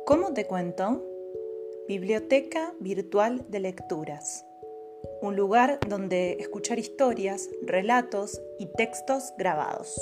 ¿Cómo te cuento? Biblioteca Virtual de Lecturas. Un lugar donde escuchar historias, relatos y textos grabados.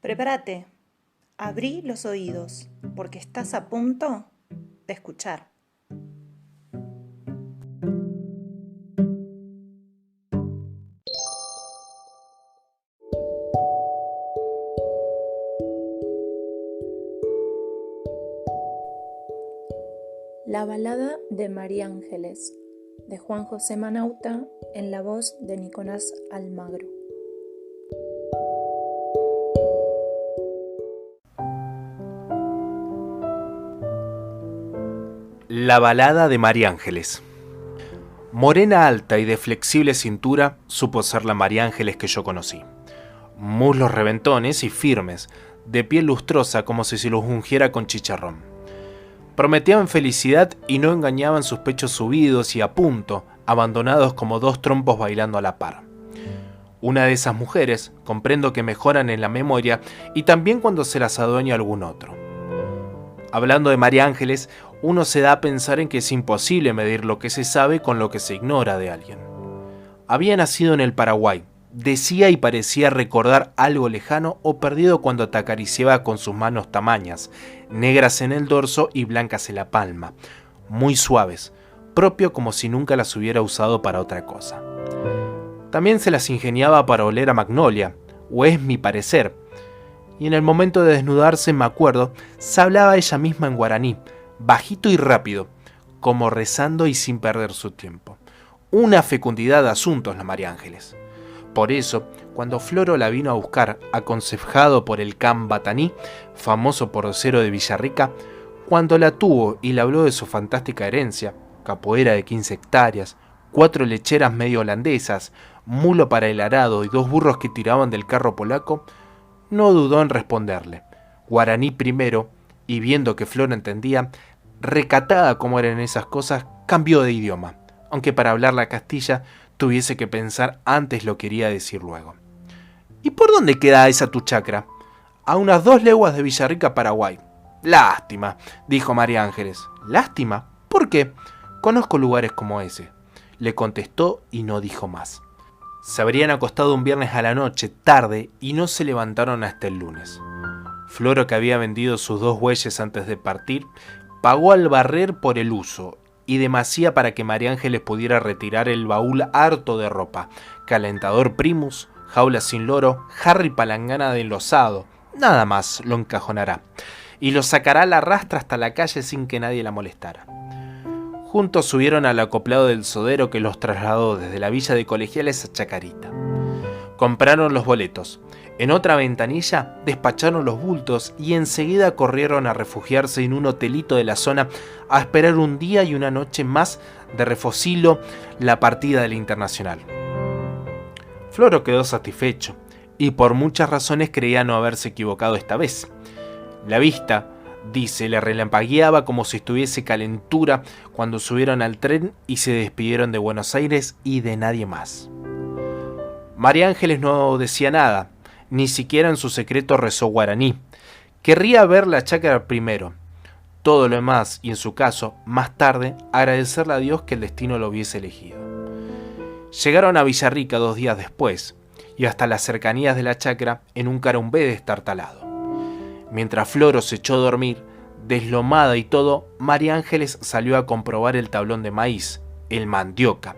Prepárate, abrí los oídos, porque estás a punto de escuchar. La balada de María Ángeles, de Juan José Manauta, en la voz de Nicolás Almagro. La balada de María Ángeles. Morena alta y de flexible cintura, supo ser la María Ángeles que yo conocí. Muslos reventones y firmes, de piel lustrosa como si se los ungiera con chicharrón. Prometían felicidad y no engañaban sus pechos subidos y a punto, abandonados como dos trompos bailando a la par. Una de esas mujeres, comprendo que mejoran en la memoria y también cuando se las adueña algún otro. Hablando de María Ángeles, uno se da a pensar en que es imposible medir lo que se sabe con lo que se ignora de alguien. Había nacido en el Paraguay, decía y parecía recordar algo lejano o perdido cuando te acariciaba con sus manos tamañas, negras en el dorso y blancas en la palma, muy suaves, propio como si nunca las hubiera usado para otra cosa. También se las ingeniaba para oler a magnolia, o es mi parecer, y en el momento de desnudarse, me acuerdo, se hablaba ella misma en guaraní, bajito y rápido, como rezando y sin perder su tiempo. Una fecundidad de asuntos la María Ángeles. Por eso, cuando Floro la vino a buscar, aconsejado por el Can Bataní, famoso porcero de Villarrica, cuando la tuvo y le habló de su fantástica herencia, capoeira de 15 hectáreas, 4 lecheras medio holandesas, mulo para el arado y 2 burros que tiraban del carro polaco, no dudó en responderle, guaraní primero, y viendo que Flor entendía, recatada como eran esas cosas, cambió de idioma, aunque para hablar la castilla tuviese que pensar antes lo quería decir luego. ¿Y por dónde queda esa tu chacra? A unas 2 leguas de Villarrica, Paraguay. Lástima, dijo María Ángeles. ¿Lástima? ¿Por qué? Conozco lugares como ese, le contestó y no dijo más. Se habrían acostado un viernes a la noche, tarde, y no se levantaron hasta el lunes. Floro, que había vendido sus 2 bueyes antes de partir, pagó al barrer por el uso, y demasía para que María Ángeles pudiera retirar el baúl harto de ropa, calentador Primus, jaula sin loro, Harry palangana de enlosado, nada más lo encajonará, y lo sacará a la rastra hasta la calle sin que nadie la molestara. Juntos subieron al acoplado del sodero que los trasladó desde la villa de Colegiales a Chacarita. Compraron los boletos. En otra ventanilla despacharon los bultos y enseguida corrieron a refugiarse en un hotelito de la zona a esperar un día y una noche más de refocilo la partida del Internacional. Floro quedó satisfecho y por muchas razones creía no haberse equivocado esta vez. La vista, dice, le relampagueaba como si estuviese calentura cuando subieron al tren y se despidieron de Buenos Aires y de nadie más. María Ángeles no decía nada, ni siquiera en su secreto rezó guaraní. Querría ver la chacra primero. Todo lo demás, y en su caso, más tarde, agradecerle a Dios que el destino lo hubiese elegido. Llegaron a Villarrica 2 días después, y hasta las cercanías de la chacra en un carumbé destartalado. Mientras Floro se echó a dormir, deslomada y todo, María Ángeles salió a comprobar el tablón de maíz, el mandioca,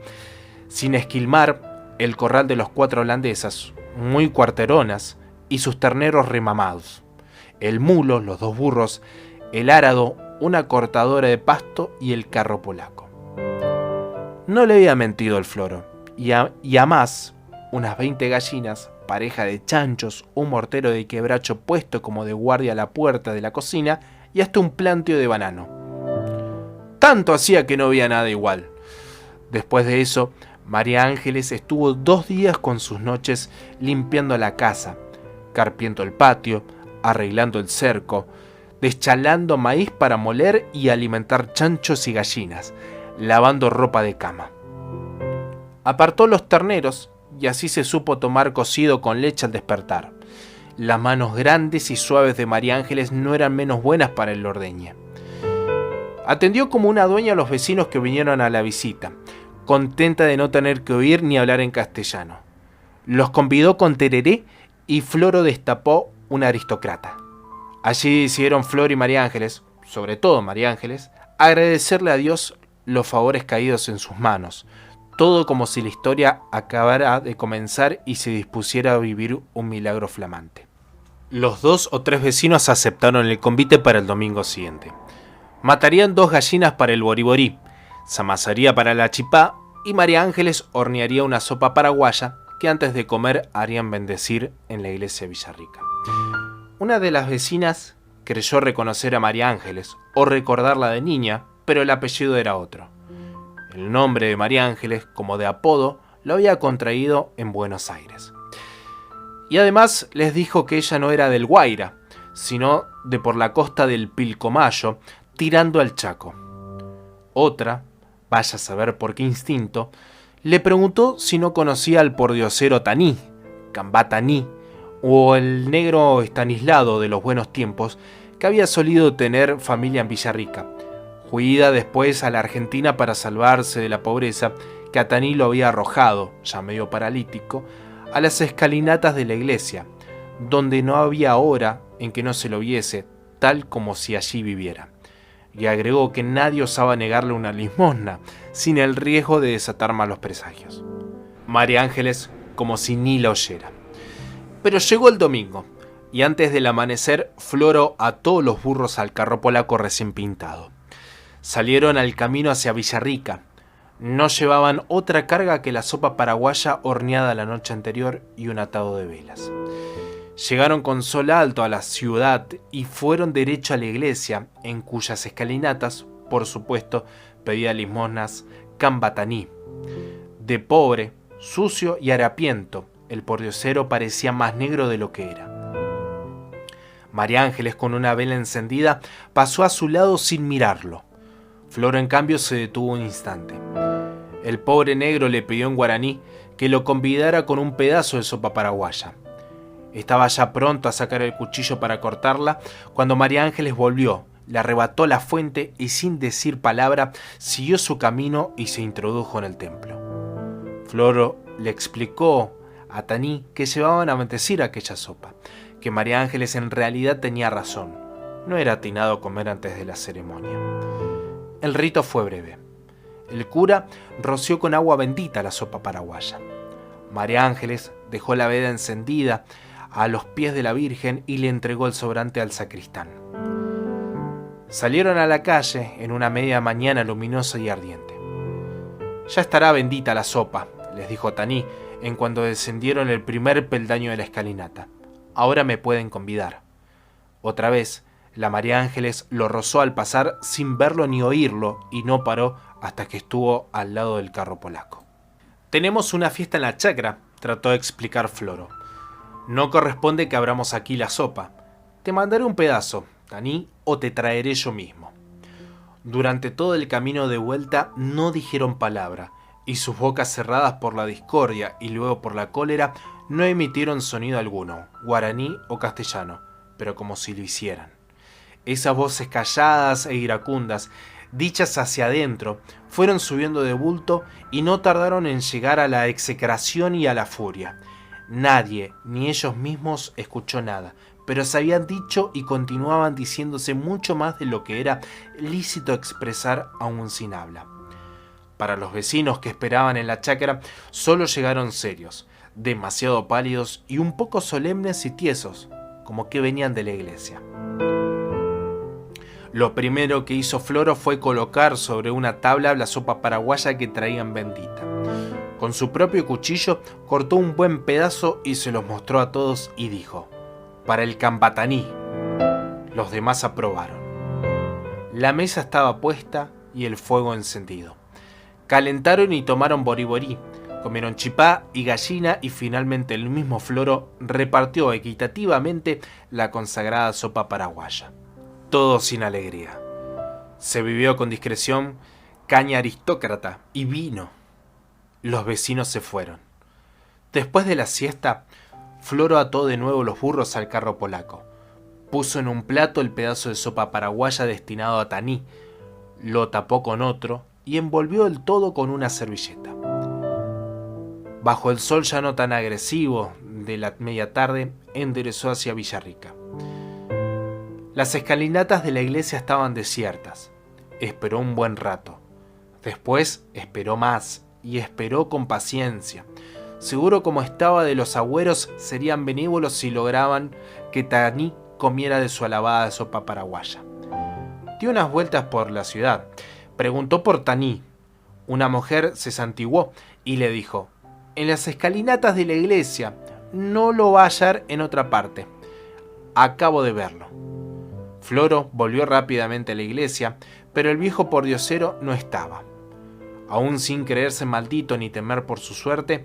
sin esquilmar el corral de los 4 holandesas, muy cuarteronas, y sus terneros remamados, el mulo, los 2 burros, el árado, una cortadora de pasto y el carro polaco. No le había mentido el Floro, y a más, unas 20 gallinas, pareja de chanchos, un mortero de quebracho puesto como de guardia a la puerta de la cocina y hasta un plantio de banano. Tanto hacía que no había nada igual. Después de eso, María Ángeles estuvo 2 días con sus noches limpiando la casa, carpiendo el patio, arreglando el cerco, deschalando maíz para moler y alimentar chanchos y gallinas, lavando ropa de cama. Apartó los terneros y así se supo tomar cocido con leche al despertar. Las manos grandes y suaves de María Ángeles no eran menos buenas para el ordeñe. Atendió como una dueña a los vecinos que vinieron a la visita, contenta de no tener que oír ni hablar en castellano. Los convidó con tereré y Floro destapó una aristócrata. Allí decidieron Flor y María Ángeles, sobre todo María Ángeles, agradecerle a Dios los favores caídos en sus manos, todo como si la historia acabara de comenzar y se dispusiera a vivir un milagro flamante. Los 2 o 3 vecinos aceptaron el convite para el domingo siguiente. Matarían 2 gallinas para el boriborí, se amasaría para la chipá y María Ángeles hornearía una sopa paraguaya que antes de comer harían bendecir en la iglesia de Villarrica. Una de las vecinas creyó reconocer a María Ángeles o recordarla de niña, pero el apellido era otro. El nombre de María Ángeles, como de apodo, lo había contraído en Buenos Aires. Y además les dijo que ella no era del Guaira, sino de por la costa del Pilcomayo, tirando al Chaco. Otra, vaya a saber por qué instinto, le preguntó si no conocía al pordiosero Taní, Cambá Taní, o el negro Estanislao de los buenos tiempos, que había solido tener familia en Villarrica, huida después a la Argentina para salvarse de la pobreza que a Taní lo había arrojado, ya medio paralítico, a las escalinatas de la iglesia, donde no había hora en que no se lo viese, tal como si allí viviera. Y agregó que nadie osaba negarle una limosna, sin el riesgo de desatar malos presagios. María Ángeles como si ni la oyera. Pero llegó el domingo, y antes del amanecer Floro ató los burros al carro polaco recién pintado. Salieron al camino hacia Villarrica. No llevaban otra carga que la sopa paraguaya horneada la noche anterior y un atado de velas. Llegaron con sol alto a la ciudad y fueron derecho a la iglesia, en cuyas escalinatas, por supuesto, pedía limosnas Cambá Taní. De pobre, sucio y harapiento, el pordiosero parecía más negro de lo que era. María Ángeles, con una vela encendida, pasó a su lado sin mirarlo. Floro, en cambio, se detuvo un instante. El pobre negro le pidió en guaraní que lo convidara con un pedazo de sopa paraguaya. Estaba ya pronto a sacar el cuchillo para cortarla cuando María Ángeles volvió, le arrebató la fuente y sin decir palabra siguió su camino y se introdujo en el templo. Floro le explicó a Taní que llevaban a bendecir aquella sopa, que María Ángeles en realidad tenía razón, no era atinado comer antes de la ceremonia. El rito fue breve. El cura roció con agua bendita la sopa paraguaya. María Ángeles dejó la vela encendida a los pies de la Virgen y le entregó el sobrante al sacristán. Salieron a la calle en una media mañana luminosa y ardiente. «Ya estará bendita la sopa», les dijo Taní en cuanto descendieron el primer peldaño de la escalinata. «Ahora me pueden convidar». Otra vez, la María Ángeles lo rozó al pasar sin verlo ni oírlo y no paró hasta que estuvo al lado del carro polaco. «Tenemos una fiesta en la chacra», trató de explicar Floro. «No corresponde que abramos aquí la sopa. Te mandaré un pedazo, Taní, o te traeré yo mismo». Durante todo el camino de vuelta no dijeron palabra, y sus bocas cerradas por la discordia y luego por la cólera no emitieron sonido alguno, guaraní o castellano, pero como si lo hicieran. Esas voces calladas e iracundas, dichas hacia adentro, fueron subiendo de bulto y no tardaron en llegar a la execración y a la furia. Nadie, ni ellos mismos, escuchó nada, pero se habían dicho y continuaban diciéndose mucho más de lo que era lícito expresar aún sin habla. Para los vecinos que esperaban en la chacra, solo llegaron serios, demasiado pálidos y un poco solemnes y tiesos, como que venían de la iglesia. Lo primero que hizo Floro fue colocar sobre una tabla la sopa paraguaya que traían bendita. Con su propio cuchillo cortó un buen pedazo y se los mostró a todos y dijo: «Para el Cambá Taní». Los demás aprobaron. La mesa estaba puesta y el fuego encendido. Calentaron y tomaron boriborí, comieron chipá y gallina y finalmente el mismo Floro repartió equitativamente la consagrada sopa paraguaya. todo sin alegría. Se vivió con discreción, caña aristócrata y vino. Los vecinos se fueron. Después de la siesta, Floro ató de nuevo los burros al carro polaco. Puso en un plato el pedazo de sopa paraguaya destinado a Taní, lo tapó con otro y envolvió el todo con una servilleta. Bajo el sol ya no tan agresivo de la media tarde, enderezó hacia Villarrica. Las escalinatas de la iglesia estaban desiertas. Esperó un buen rato. Después esperó más y esperó con paciencia. Seguro como estaba de los agüeros, serían benévolos si lograban que Taní comiera de su alabada sopa paraguaya. Dio unas vueltas por la ciudad. Preguntó por Taní. Una mujer se santiguó y le dijo: en las escalinatas de la iglesia, no lo va a hallar en otra parte. Acabo de verlo. Floro volvió rápidamente a la iglesia, pero el viejo pordiosero no estaba. Aún sin creerse maldito ni temer por su suerte,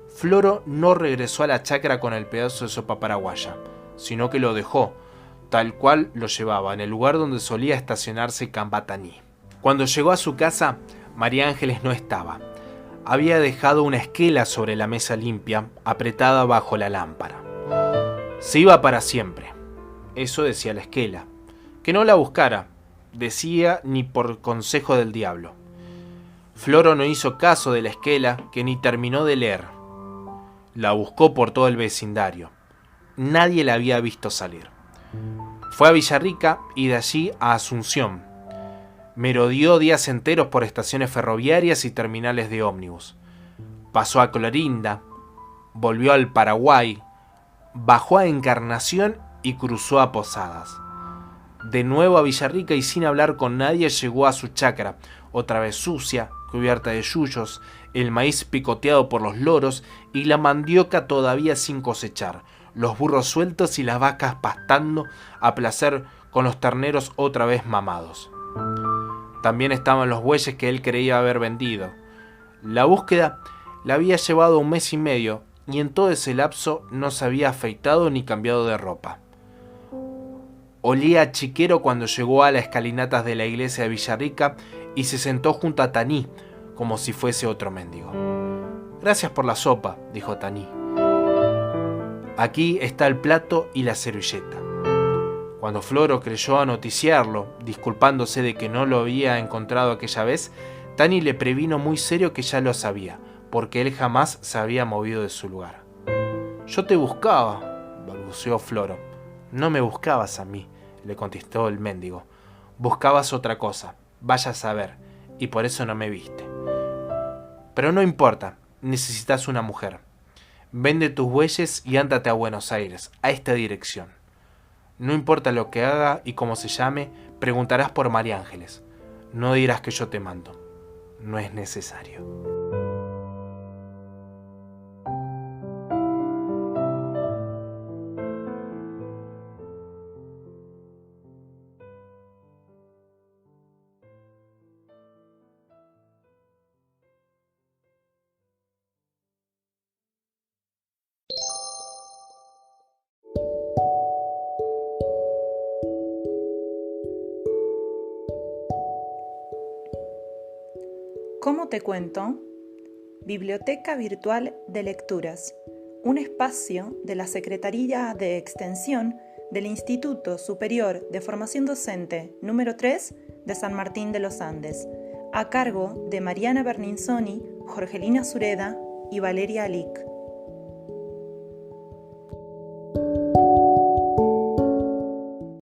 Floro no regresó a la chacra con el pedazo de sopa paraguaya, sino que lo dejó, tal cual lo llevaba, en el lugar donde solía estacionarse Taní. Cuando llegó a su casa, María Ángeles no estaba. Había dejado una esquela sobre la mesa limpia, apretada bajo la lámpara. Se iba para siempre. Eso decía la esquela. Que no la buscara, decía, ni por consejo del diablo. Floro no hizo caso de la esquela, que ni terminó de leer. La buscó por todo el vecindario. Nadie la había visto salir. Fue a Villarrica y de allí a Asunción. Merodeó días enteros por estaciones ferroviarias y terminales de ómnibus. Pasó a Clorinda, volvió al Paraguay, bajó a Encarnación y cruzó a Posadas. De nuevo a Villarrica y sin hablar con nadie llegó a su chacra, otra vez sucia, cubierta de yuyos, el maíz picoteado por los loros y la mandioca todavía sin cosechar, los burros sueltos y las vacas pastando a placer con los terneros otra vez mamados. También estaban los bueyes que él creía haber vendido. La búsqueda la había llevado 1 mes y medio y en todo ese lapso no se había afeitado ni cambiado de ropa. Olía a chiquero cuando llegó a las escalinatas de la iglesia de Villarrica y se sentó junto a Taní, como si fuese otro mendigo. «Gracias por la sopa», dijo Taní. «Aquí está el plato y la servilleta». Cuando Floro creyó noticiarlo, disculpándose de que no lo había encontrado aquella vez, Taní le previno muy serio que ya lo sabía, porque él jamás se había movido de su lugar. «Yo te buscaba», balbuceó Floro. «No me buscabas a mí», le contestó el mendigo. «Buscabas otra cosa, vaya a saber, y por eso no me viste. Pero no importa, necesitas una mujer. Vende tus bueyes y ándate a Buenos Aires, a esta dirección. No importa lo que haga y cómo se llame, preguntarás por María Ángeles. No dirás que yo te mando. No es necesario». ¿Cómo te cuento? Biblioteca Virtual de Lecturas, un espacio de la Secretaría de Extensión del Instituto Superior de Formación Docente número 3 de San Martín de los Andes, a cargo de Mariana Berninzoni, Jorgelina Sureda y Valeria Alic.